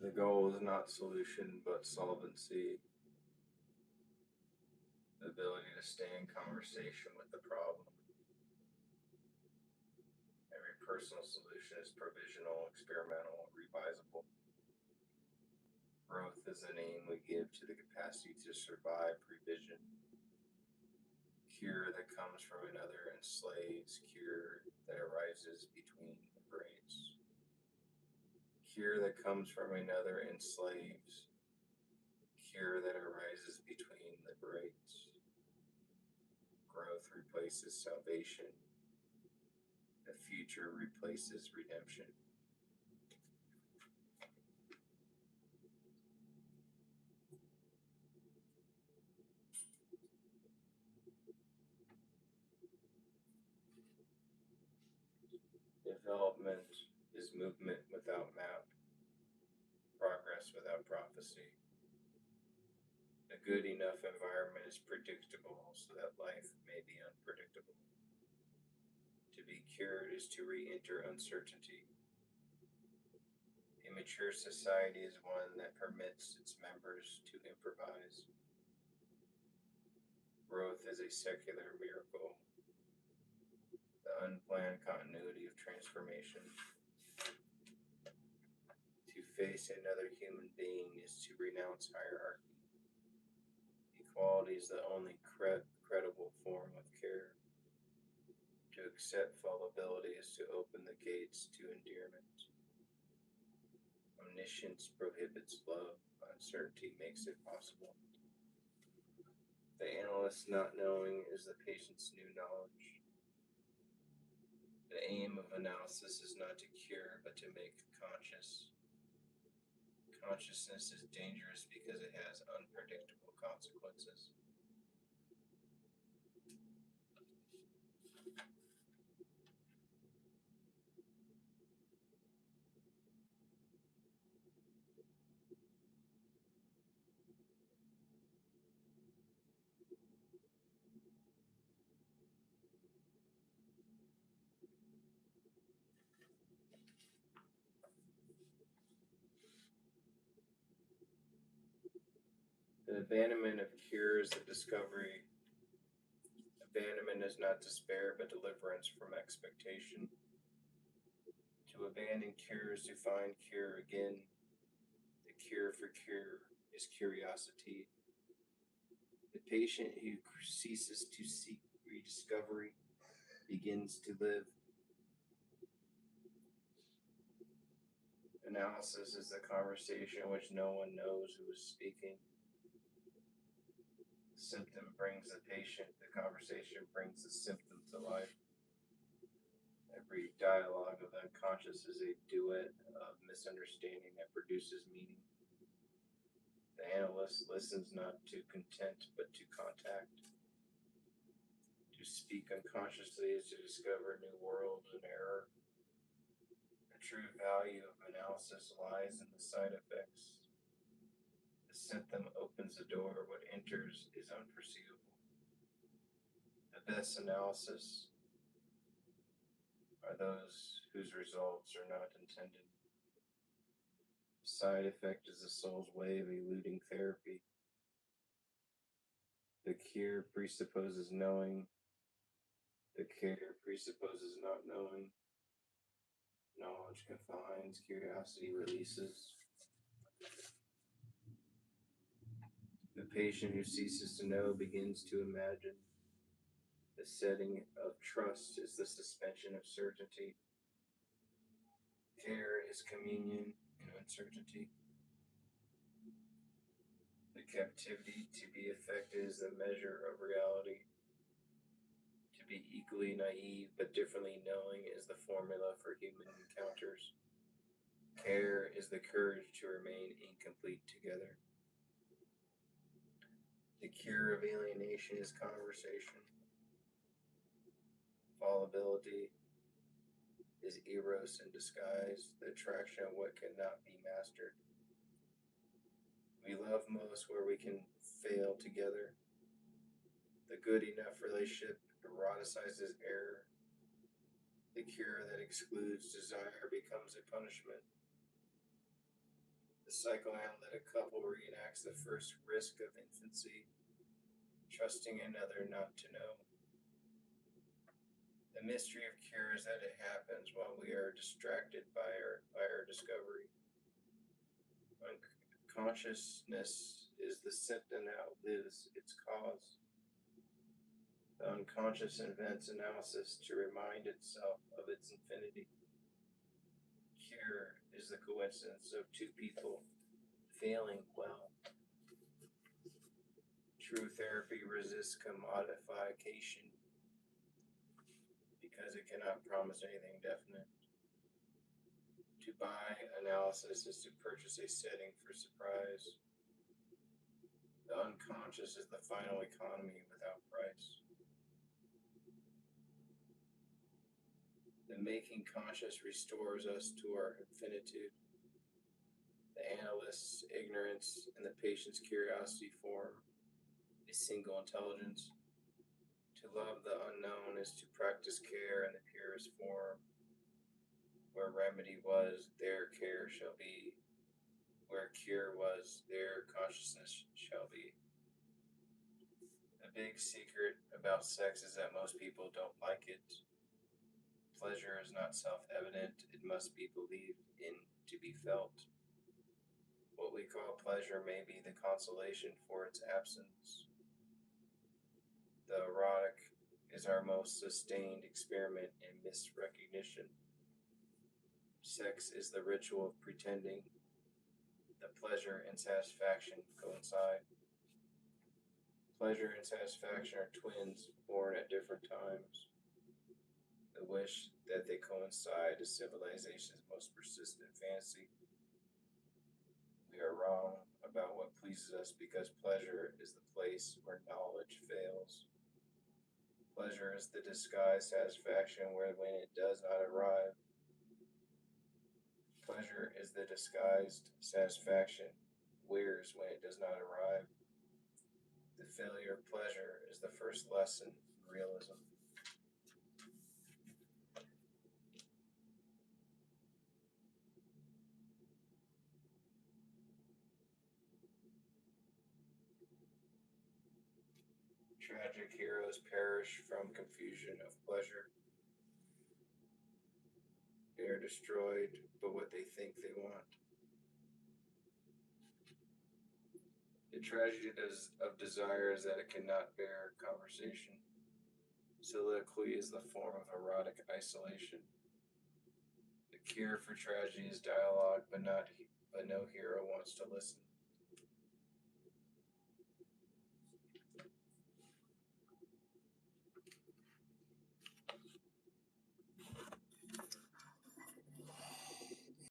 The goal is not solution, but solvency. The ability to stay in conversation with the problem. Every personal solution is provisional, experimental, revisable. Growth is a name we give to the capacity to survive revision. Cure that comes from another enslaves, cure that arises between the braids. Cure that comes from another enslaves, cure that arises between the braids. Growth replaces salvation. The future replaces redemption. Development is movement without map, progress without prophecy. A good enough environment is predictable so that life may be unpredictable. To be cured is to re-enter uncertainty. A mature society is one that permits its members to improvise. Growth is a secular miracle, the unplanned continuity of transformation. To face another human being is to renounce hierarchy. Equality is the only credible form of care. To accept fallibility is to open the gates to endearment. Omniscience prohibits love. Uncertainty makes it possible. The analyst not knowing is the patient's new knowledge. The aim of analysis is not to cure, but to make conscious. Consciousness is dangerous because it has unpredictable consequences. The abandonment of cure is the discovery. Abandonment is not despair, but deliverance from expectation. To abandon cure is to find cure again. The cure for cure is curiosity. The patient who ceases to seek rediscovery begins to live. Analysis is the conversation in which no one knows who is speaking. The symptom brings the patient, the conversation brings the symptom to life. Every dialogue of the unconscious is a duet of misunderstanding that produces meaning. The analyst listens not to content, but to contact. To speak unconsciously is to discover new worlds in error. The true value of analysis lies in the side effects. The symptom opens the door, what enters is unforeseeable. The best analysis are those whose results are not intended. The side effect is the soul's way of eluding therapy. The cure presupposes knowing. The care presupposes not knowing. Knowledge confines, curiosity releases. The patient who ceases to know begins to imagine. The setting of trust is the suspension of certainty. Care is communion in uncertainty. The captivity to be affected is the measure of reality. To be equally naive but differently knowing is the formula for human encounters. Care is the courage to remain incomplete together. The cure of alienation is conversation. Fallibility is eros in disguise, the attraction of what cannot be mastered. We love most where we can fail together. The good enough relationship eroticizes error. The cure that excludes desire becomes a punishment. The psychoanalytic couple reenacts the first risk of infancy, trusting another not to know. The mystery of cure is that it happens while we are distracted by our discovery. Unconsciousness is the symptom that outlives its cause. The unconscious invents analysis to remind itself of its infinity. Cure is the coincidence of two people failing well. True therapy resists commodification because it cannot promise anything definite. To buy analysis is to purchase a setting for surprise. The unconscious is the final economy without price. The making conscious restores us to our infinitude. The analyst's ignorance and the patient's curiosity form a single intelligence. To love the unknown is to practice care in the purest form. Where remedy was, there care shall be. Where cure was, there consciousness shall be. The big secret about sex is that most people don't like it. Pleasure is not self-evident, it must be believed in to be felt. What we call pleasure may be the consolation for its absence. The erotic is our most sustained experiment in misrecognition. Sex is the ritual of pretending. The pleasure and satisfaction coincide. Pleasure and satisfaction are twins born at different times. The wish that they coincide is civilization's most persistent fantasy. We are wrong about what pleases us because pleasure is the place where knowledge fails. Pleasure is the disguised satisfaction when it does not arrive. Pleasure is the disguised satisfaction wears when it does not arrive. The failure of pleasure is the first lesson in realism. Tragic heroes perish from confusion of pleasure. They are destroyed by what they think they want. The tragedy of desire is that it cannot bear conversation. Soliloquy is the form of erotic isolation. The cure for tragedy is dialogue, but no hero wants to listen.